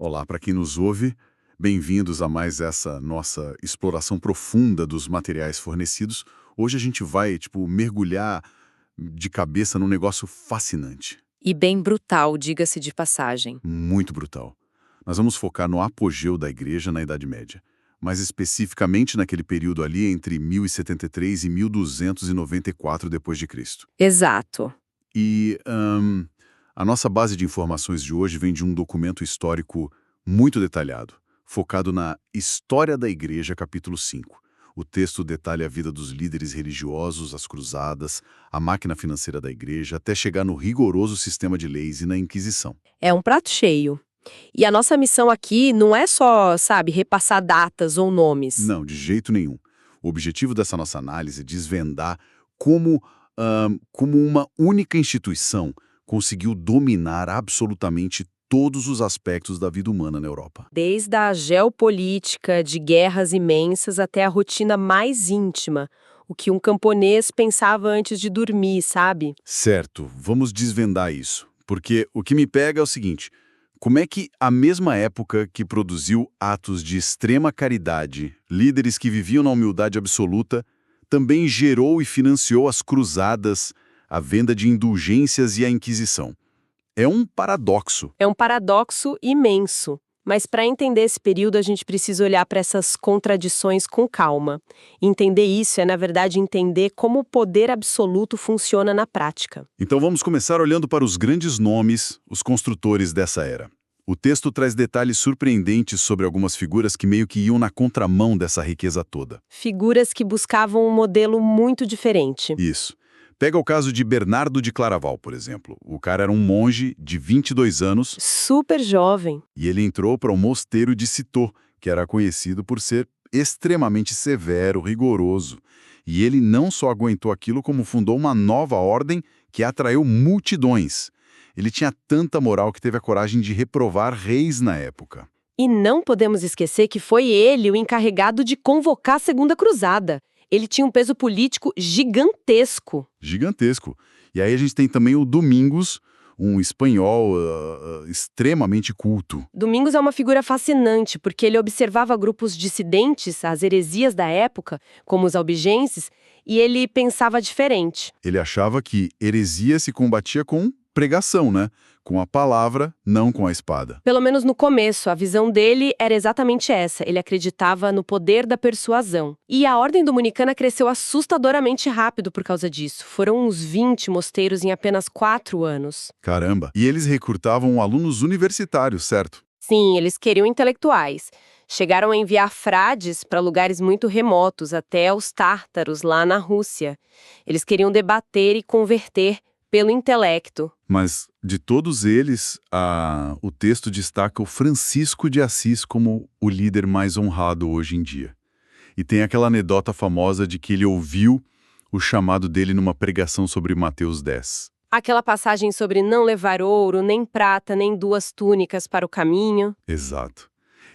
Olá para quem nos ouve, bem-vindos a mais essa nossa exploração profunda dos materiais fornecidos. Hoje a gente vai, mergulhar de cabeça num negócio fascinante, E bem brutal, diga-se de passagem. muito brutal. Nós vamos focar no apogeu da Igreja na Idade Média, mais especificamente naquele período ali entre 1073 e 1294 depois de Cristo. Exato. E a nossa base de informações de hoje vem de um documento histórico muito detalhado, focado na História da Igreja, capítulo 5. O texto detalha a vida dos líderes religiosos, as cruzadas, a máquina financeira da Igreja, até chegar no rigoroso sistema de leis e na Inquisição. É um prato cheio. E a nossa missão aqui não é só, repassar datas ou nomes. Não, de jeito nenhum. O objetivo dessa nossa análise é desvendar como uma única instituição conseguiu dominar absolutamente todos os aspectos da vida humana na Europa. Desde a geopolítica, de guerras imensas, até a rotina mais íntima. O que um camponês pensava antes de dormir, sabe? Certo, vamos desvendar isso. Porque o que me pega é o seguinte: como é que a mesma época que produziu atos de extrema caridade, líderes que viviam na humildade absoluta, também gerou e financiou as cruzadas, a venda de indulgências e a Inquisição? É um paradoxo. É um paradoxo imenso. Mas para entender esse período, a gente precisa olhar para essas contradições com calma. Entender isso é, na verdade, entender como o poder absoluto funciona na prática. Então vamos começar olhando para os grandes nomes, os construtores dessa era. O texto traz detalhes surpreendentes sobre algumas figuras que meio que iam na contramão dessa riqueza toda. Figuras que buscavam um modelo muito diferente. Isso. Pega o caso de Bernardo de Claraval, por exemplo. O cara era um monge de 22 anos Super jovem. e ele entrou para o mosteiro de Citeaux, que era conhecido por ser extremamente severo, rigoroso. E ele não só aguentou aquilo, como fundou uma nova ordem que atraiu multidões. Ele tinha tanta moral que teve a coragem de reprovar reis na época. E não podemos esquecer que foi ele o encarregado de convocar a Segunda Cruzada. Ele tinha um peso político gigantesco. Gigantesco. E aí a gente tem também o Domingos, um espanhol extremamente culto. Domingos é uma figura fascinante, porque ele observava grupos dissidentes às heresias da época, como os albigenses, e ele pensava diferente. Ele achava que heresia se combatia com pregação, né? Com a palavra, não com a espada. Pelo menos no começo, a visão dele era exatamente essa. Ele acreditava no poder da persuasão. E a ordem dominicana cresceu assustadoramente rápido por causa disso. Foram uns 20 mosteiros em apenas 4 anos. Caramba! E eles recrutavam alunos universitários, certo? Sim, eles queriam intelectuais. Chegaram a enviar frades para lugares muito remotos, até os tártaros, lá na Rússia. Eles queriam debater e converter pelo intelecto. Mas, de todos eles, o texto destaca o Francisco de Assis como o líder mais honrado hoje em dia. E tem aquela anedota famosa de que ele ouviu o chamado dele numa pregação sobre Mateus 10. Aquela passagem sobre não levar ouro, nem prata, nem 2 túnicas para o caminho. Exato.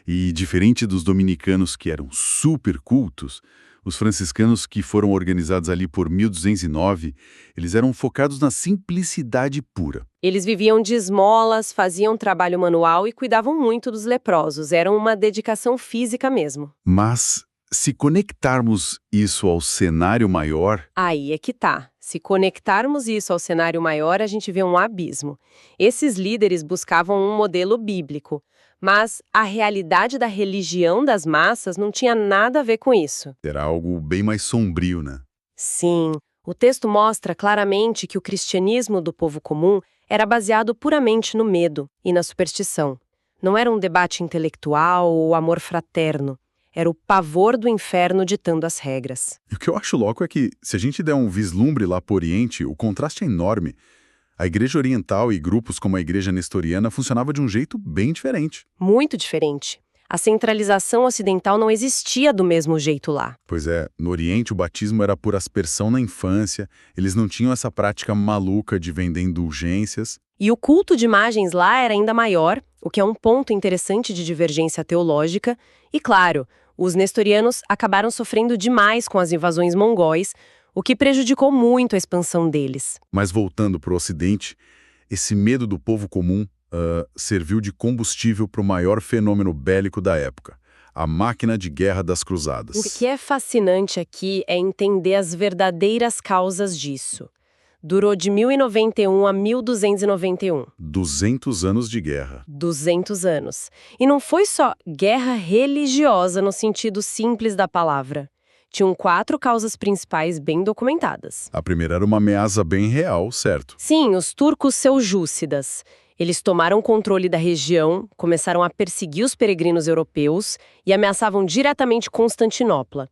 E diferente dos dominicanos que eram super cultos, os franciscanos que foram organizados ali por 1209, eles eram focados na simplicidade pura. Eles viviam de esmolas, faziam trabalho manual e cuidavam muito dos leprosos. Era uma dedicação física mesmo. Mas, se conectarmos isso ao cenário maior, Aí é que tá. Se conectarmos isso ao cenário maior, a gente vê um abismo. Esses líderes buscavam um modelo bíblico. Mas a realidade da religião das massas não tinha nada a ver com isso. era algo bem mais sombrio, né? Sim, o texto mostra claramente que o cristianismo do povo comum era baseado puramente no medo e na superstição. Não era um debate intelectual ou amor fraterno. Era o pavor do inferno ditando as regras. E o que eu acho louco é que, se a gente der um vislumbre lá para o Oriente, o contraste é enorme. A Igreja Oriental e grupos como a Igreja Nestoriana funcionava de um jeito bem diferente. Muito diferente. A centralização ocidental não existia do mesmo jeito lá. Pois é, no Oriente o batismo era por aspersão na infância, eles não tinham essa prática maluca de vender indulgências. E o culto de imagens lá era ainda maior, o que é um ponto interessante de divergência teológica. E claro, os nestorianos acabaram sofrendo demais com as invasões mongóis, o que prejudicou muito a expansão deles. Mas voltando para o Ocidente, esse medo do povo comum serviu de combustível para o maior fenômeno bélico da época, a máquina de guerra das cruzadas. O que é fascinante aqui é entender as verdadeiras causas disso. Durou de 1091 a 1291. 200 anos de guerra. 200 anos. E não foi só guerra religiosa no sentido simples da palavra. Tinham 4 causas principais bem documentadas. A primeira era uma ameaça bem real, certo? Sim, os turcos seljúcidas. Eles tomaram controle da região, começaram a perseguir os peregrinos europeus e ameaçavam diretamente Constantinopla.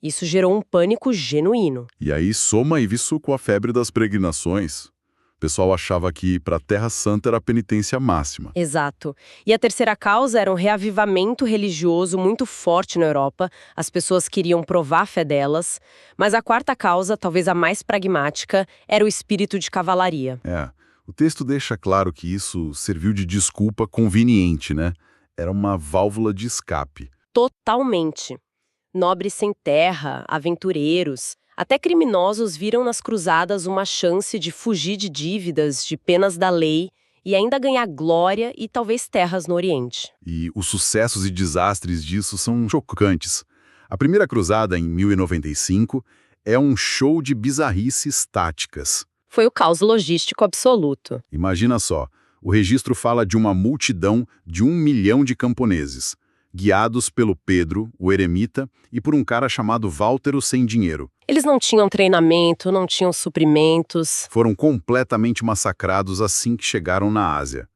Isso gerou um pânico genuíno. E aí soma isso com a febre das peregrinações. O pessoal achava que ir para a Terra Santa era a penitência máxima. Exato. E a terceira causa era um reavivamento religioso muito forte na Europa. As pessoas queriam provar a fé delas. Mas a quarta causa, talvez a mais pragmática, era o espírito de cavalaria. O texto deixa claro que isso serviu de desculpa conveniente, né? Era uma válvula de escape. Totalmente. Nobres sem terra, aventureiros, até criminosos viram nas cruzadas uma chance de fugir de dívidas, de penas da lei e ainda ganhar glória e talvez terras no Oriente. E os sucessos e desastres disso são chocantes. A primeira cruzada, em 1095, é um show de bizarrices táticas. Foi o caos logístico absoluto. Imagina só, o registro fala de uma multidão de 1 milhão de camponeses, guiados pelo Pedro, o eremita, e por um cara chamado Váltero sem dinheiro. Eles não tinham treinamento, não tinham suprimentos. Foram completamente massacrados assim que chegaram na Ásia.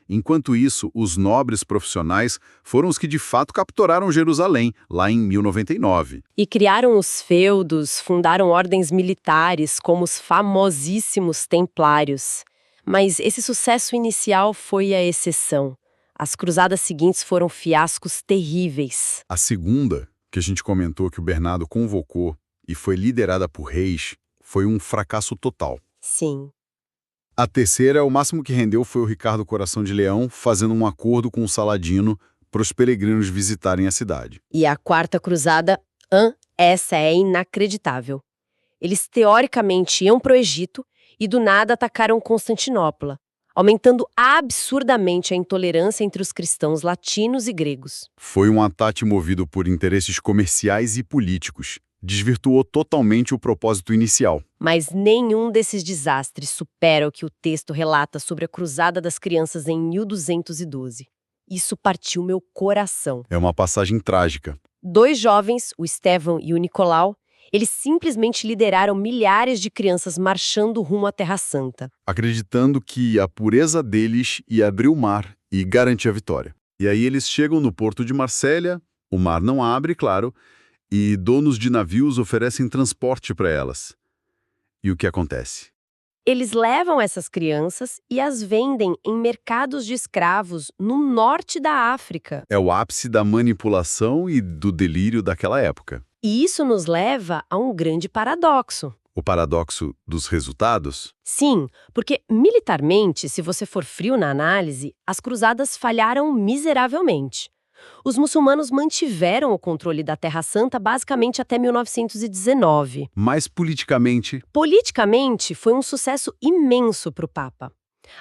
Enquanto isso, os nobres profissionais foram os que de fato capturaram Jerusalém, lá em 1099. E criaram os feudos, fundaram ordens militares, como os famosíssimos templários. Mas esse sucesso inicial foi a exceção. As cruzadas seguintes foram fiascos terríveis. A segunda, que a gente comentou que o Bernardo convocou e foi liderada por reis, foi um fracasso total. Sim. A terceira, o máximo que rendeu foi o Ricardo Coração de Leão fazendo um acordo com o Saladino para os peregrinos visitarem a cidade. E a quarta cruzada, essa é inacreditável. Eles teoricamente iam para o Egito e do nada atacaram Constantinopla, aumentando absurdamente a intolerância entre os cristãos latinos e gregos. Foi um ataque movido por interesses comerciais e políticos. Desvirtuou totalmente o propósito inicial. Mas nenhum desses desastres supera o que o texto relata sobre a Cruzada das Crianças em 1212. Isso partiu meu coração. É uma passagem trágica. 2 jovens, o Estevão e o Nicolau, eles simplesmente lideraram milhares de crianças marchando rumo à Terra Santa. Acreditando que a pureza deles ia abrir o mar e garantir a vitória. E aí eles chegam no porto de Marsella, o mar não abre, claro, e donos de navios oferecem transporte para elas. E o que acontece? Eles levam essas crianças e as vendem em mercados de escravos no norte da África. É o ápice da manipulação e do delírio daquela época. E isso nos leva a um grande paradoxo. O paradoxo dos resultados? Sim, porque militarmente, se você for frio na análise, as cruzadas falharam miseravelmente. Os muçulmanos mantiveram o controle da Terra Santa basicamente até 1919. Mas politicamente? Politicamente, foi um sucesso imenso para o Papa.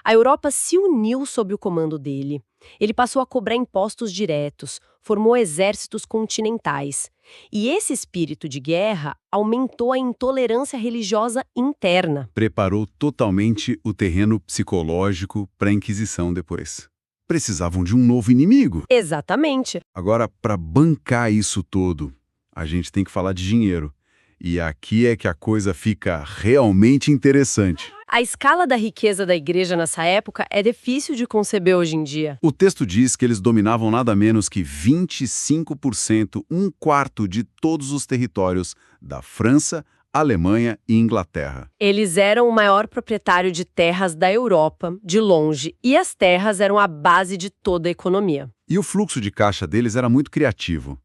A Europa se uniu sob o comando dele. Ele passou a cobrar impostos diretos, formou exércitos continentais. E esse espírito de guerra aumentou a intolerância religiosa interna. Preparou totalmente o terreno psicológico para a Inquisição depois. Precisavam de um novo inimigo. Exatamente. Agora, para bancar isso tudo, a gente tem que falar de dinheiro. E aqui é que a coisa fica realmente interessante. A escala da riqueza da igreja nessa época é difícil de conceber hoje em dia. O texto diz que eles dominavam nada menos que 25%, 1/4 de todos os territórios da França, Alemanha e Inglaterra. Eles eram o maior proprietário de terras da Europa, de longe, e as terras eram a base de toda a economia. E o fluxo de caixa deles era muito criativo.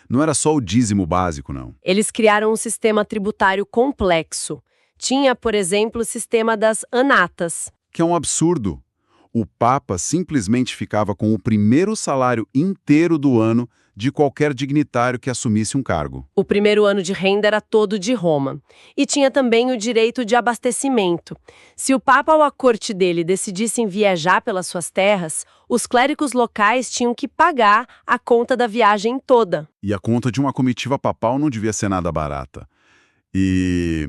Não era só o dízimo básico, não. Eles criaram um sistema tributário complexo. Tinha, por exemplo, o sistema das anatas. Que é um absurdo. O Papa simplesmente ficava com o primeiro salário inteiro do ano de qualquer dignitário que assumisse um cargo. O primeiro ano de renda era todo de Roma. E tinha também o direito de abastecimento. Se o Papa ou a corte dele decidissem viajar pelas suas terras, os clérigos locais tinham que pagar a conta da viagem toda. E a conta de uma comitiva papal não devia ser nada barata. E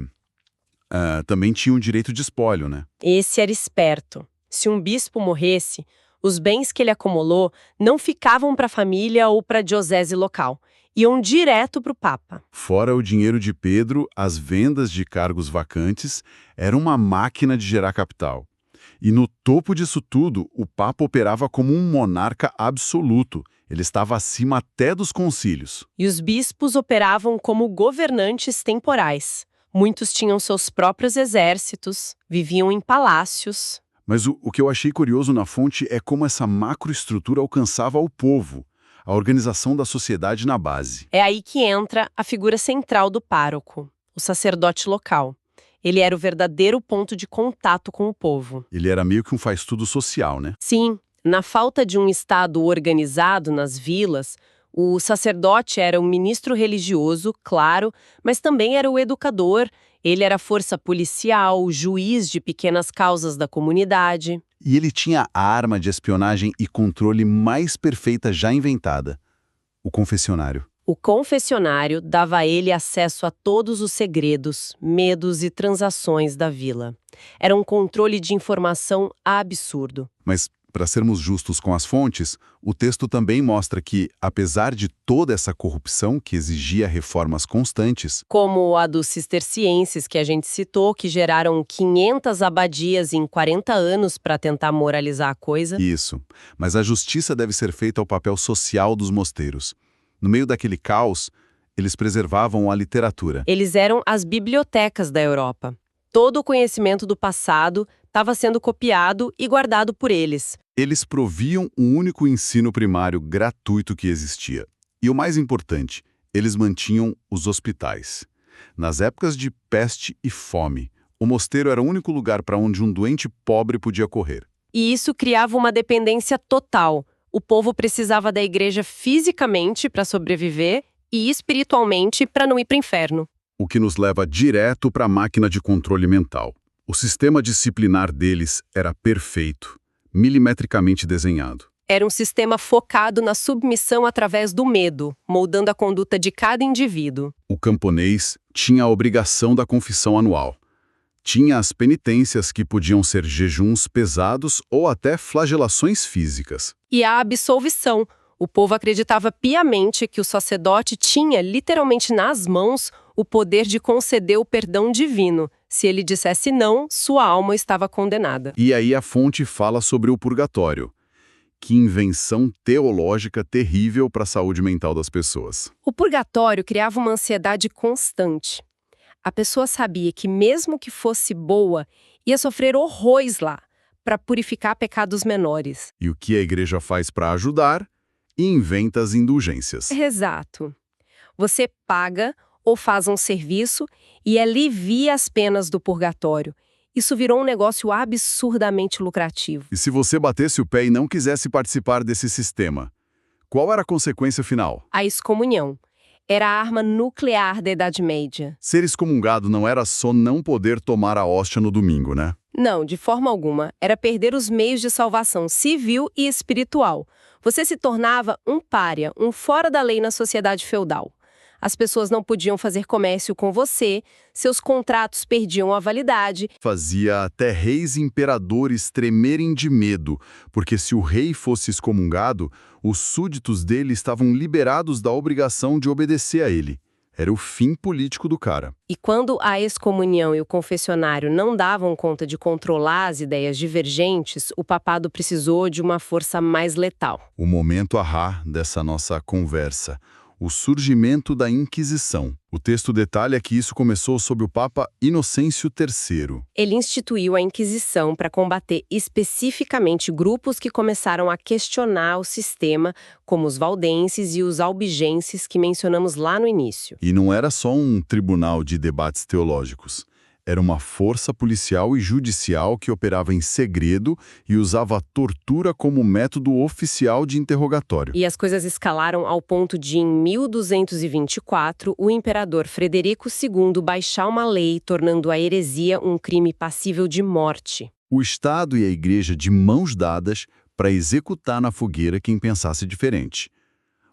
também tinha o direito de espólio, né? Esse era esperto. Se um bispo morresse, os bens que ele acumulou não ficavam para a família ou para a diocese local. Iam direto para o Papa. Fora o dinheiro de Pedro, as vendas de cargos vacantes eram uma máquina de gerar capital. E no topo disso tudo, o Papa operava como um monarca absoluto. Ele estava acima até dos concílios. E os bispos operavam como governantes temporais. Muitos tinham seus próprios exércitos, viviam em palácios. Mas o que eu achei curioso na fonte é como essa macroestrutura alcançava o povo, a organização da sociedade na base. É aí que entra a figura central do pároco, o sacerdote local. Ele era o verdadeiro ponto de contato com o povo. Ele era meio que um faz-tudo social, né? Sim, na falta de um Estado organizado nas vilas, o sacerdote era um ministro religioso, claro, mas também era o educador. Ele era força policial, juiz de pequenas causas da comunidade. E ele tinha a arma de espionagem e controle mais perfeita já inventada: o confessionário. O confessionário dava a ele acesso a todos os segredos, medos e transações da vila. Era um controle de informação absurdo. Mas, para sermos justos com as fontes, o texto também mostra que, apesar de toda essa corrupção que exigia reformas constantes, como a dos cistercienses que a gente citou, que geraram 500 abadias em 40 anos para tentar moralizar a coisa. isso, mas a justiça deve ser feita ao papel social dos mosteiros. No meio daquele caos, eles preservavam a literatura. Eles eram as bibliotecas da Europa. Todo o conhecimento do passado estava sendo copiado e guardado por eles. Eles proviam um único ensino primário gratuito que existia. E o mais importante, eles mantinham os hospitais. Nas épocas de peste e fome, o mosteiro era o único lugar para onde um doente pobre podia correr. E isso criava uma dependência total. O povo precisava da igreja fisicamente para sobreviver e espiritualmente para não ir para o inferno. O que nos leva direto para a máquina de controle mental. O sistema disciplinar deles era perfeito, milimetricamente desenhado. Era um sistema focado na submissão através do medo, moldando a conduta de cada indivíduo. O camponês tinha a obrigação da confissão anual. Tinha as penitências que podiam ser jejuns pesados ou até flagelações físicas. E a absolvição. O povo acreditava piamente que o sacerdote tinha, literalmente nas mãos, o poder de conceder o perdão divino. Se ele dissesse não, sua alma estava condenada. E aí a fonte fala sobre o purgatório. Que invenção teológica terrível para a saúde mental das pessoas. O purgatório criava uma ansiedade constante. A pessoa sabia que, mesmo que fosse boa, ia sofrer horrores lá, para purificar pecados menores. E o que a igreja faz para ajudar? Inventa as indulgências. Exato. Você paga ou faz um serviço e alivia as penas do purgatório. Isso virou um negócio absurdamente lucrativo. E se você batesse o pé e não quisesse participar desse sistema, qual era a consequência final? A excomunhão. Era a arma nuclear da Idade Média. Ser excomungado não era só não poder tomar a hóstia no domingo, né? Não, de forma alguma. Era perder os meios de salvação civil e espiritual. Você se tornava um pária, um fora da lei na sociedade feudal. As pessoas não podiam fazer comércio com você, seus contratos perdiam a validade. Fazia até reis e imperadores tremerem de medo, porque se o rei fosse excomungado, os súditos dele estavam liberados da obrigação de obedecer a ele. Era o fim político do cara. E quando a excomunhão e o confessionário não davam conta de controlar as ideias divergentes, o papado precisou de uma força mais letal. O momento ahá dessa nossa conversa. O surgimento da Inquisição. O texto detalha que isso começou sob o Papa Inocêncio III. Ele instituiu a Inquisição para combater especificamente grupos que começaram a questionar o sistema, como os valdenses e os albigenses que mencionamos lá no início. E não era só um tribunal de debates teológicos. Era uma força policial e judicial que operava em segredo e usava a tortura como método oficial de interrogatório. E as coisas escalaram ao ponto de, em 1224, o imperador Frederico II baixar uma lei tornando a heresia um crime passível de morte. O Estado e a Igreja de mãos dadas para executar na fogueira quem pensasse diferente.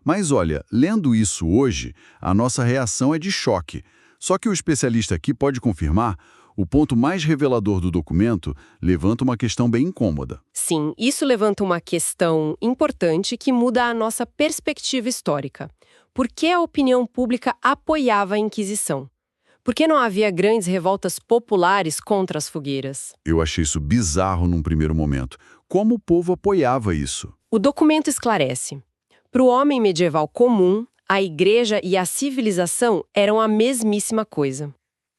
Mas olha, lendo isso hoje, a nossa reação é de choque. Só que o especialista aqui pode confirmar, o ponto mais revelador do documento levanta uma questão bem incômoda. Sim, isso levanta uma questão importante que muda a nossa perspectiva histórica. Por que a opinião pública apoiava a Inquisição? Por que não havia grandes revoltas populares contra as fogueiras? Eu achei isso bizarro num primeiro momento. Como o povo apoiava isso? O documento esclarece. Para o homem medieval comum, a igreja e a civilização eram a mesmíssima coisa.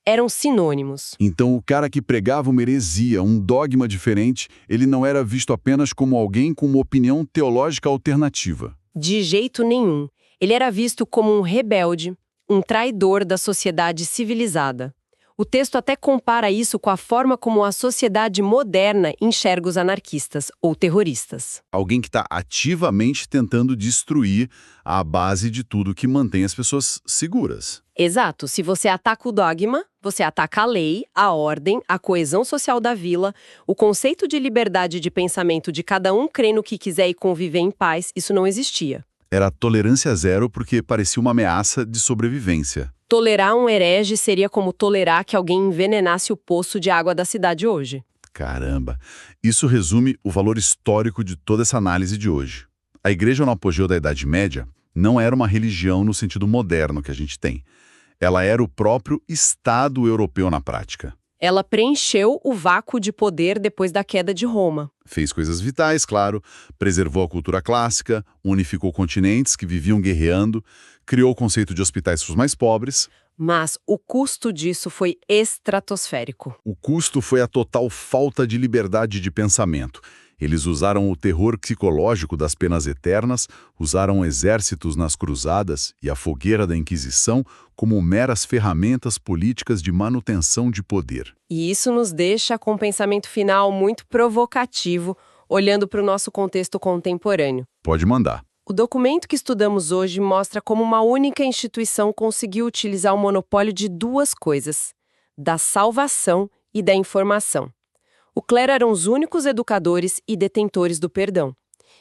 Eram sinônimos. Então o cara que pregava uma heresia, um dogma diferente, ele não era visto apenas como alguém com uma opinião teológica alternativa. De jeito nenhum. Ele era visto como um rebelde, um traidor da sociedade civilizada. O texto até compara isso com a forma como a sociedade moderna enxerga os anarquistas ou terroristas. Alguém que está ativamente tentando destruir a base de tudo que mantém as pessoas seguras. Exato. Se você ataca o dogma, você ataca a lei, a ordem, a coesão social da vila, o conceito de liberdade de pensamento de cada um crer no que quiser e conviver em paz, isso não existia. Era tolerância zero porque parecia uma ameaça de sobrevivência. Tolerar um herege seria como tolerar que alguém envenenasse o poço de água da cidade hoje. Caramba! Isso resume o valor histórico de toda essa análise de hoje. A igreja no apogeu da Idade Média não era uma religião no sentido moderno que a gente tem. Ela era o próprio Estado europeu na prática. Ela preencheu o vácuo de poder depois da queda de Roma. Fez coisas vitais, claro, preservou a cultura clássica, unificou continentes que viviam guerreando, criou o conceito de hospitais para os mais pobres. Mas o custo disso foi estratosférico. O custo foi a total falta de liberdade de pensamento. Eles usaram o terror psicológico das penas eternas, usaram exércitos nas cruzadas e a fogueira da Inquisição como meras ferramentas políticas de manutenção de poder. E isso nos deixa com um pensamento final muito provocativo, olhando para o nosso contexto contemporâneo. Pode mandar. O documento que estudamos hoje mostra como uma única instituição conseguiu utilizar o monopólio de duas coisas: da salvação e da informação. O clero eram os únicos educadores e detentores do perdão.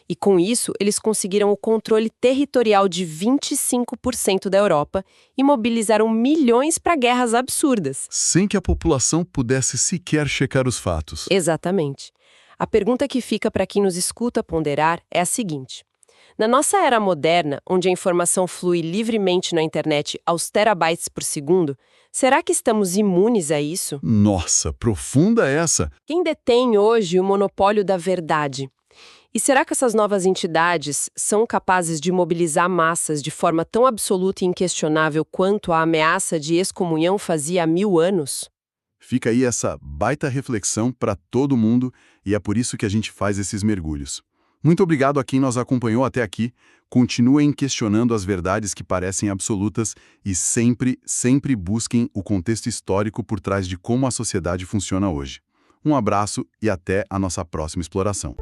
E com isso, eles conseguiram o controle territorial de 25% da Europa e mobilizaram milhões para guerras absurdas. Sem que a população pudesse sequer checar os fatos. Exatamente. A pergunta que fica para quem nos escuta ponderar é a seguinte: na nossa era moderna, onde a informação flui livremente na internet aos terabytes por segundo, será que estamos imunes a isso? Nossa, profunda essa! Quem detém hoje o monopólio da verdade? E será que essas novas entidades são capazes de mobilizar massas de forma tão absoluta e inquestionável quanto a ameaça de excomunhão fazia há 1000 anos? Fica aí essa baita reflexão para todo mundo e é por isso que a gente faz esses mergulhos. Muito obrigado a quem nos acompanhou até aqui. Continuem questionando as verdades que parecem absolutas e sempre, sempre busquem o contexto histórico por trás de como a sociedade funciona hoje. Um abraço e até a nossa próxima exploração.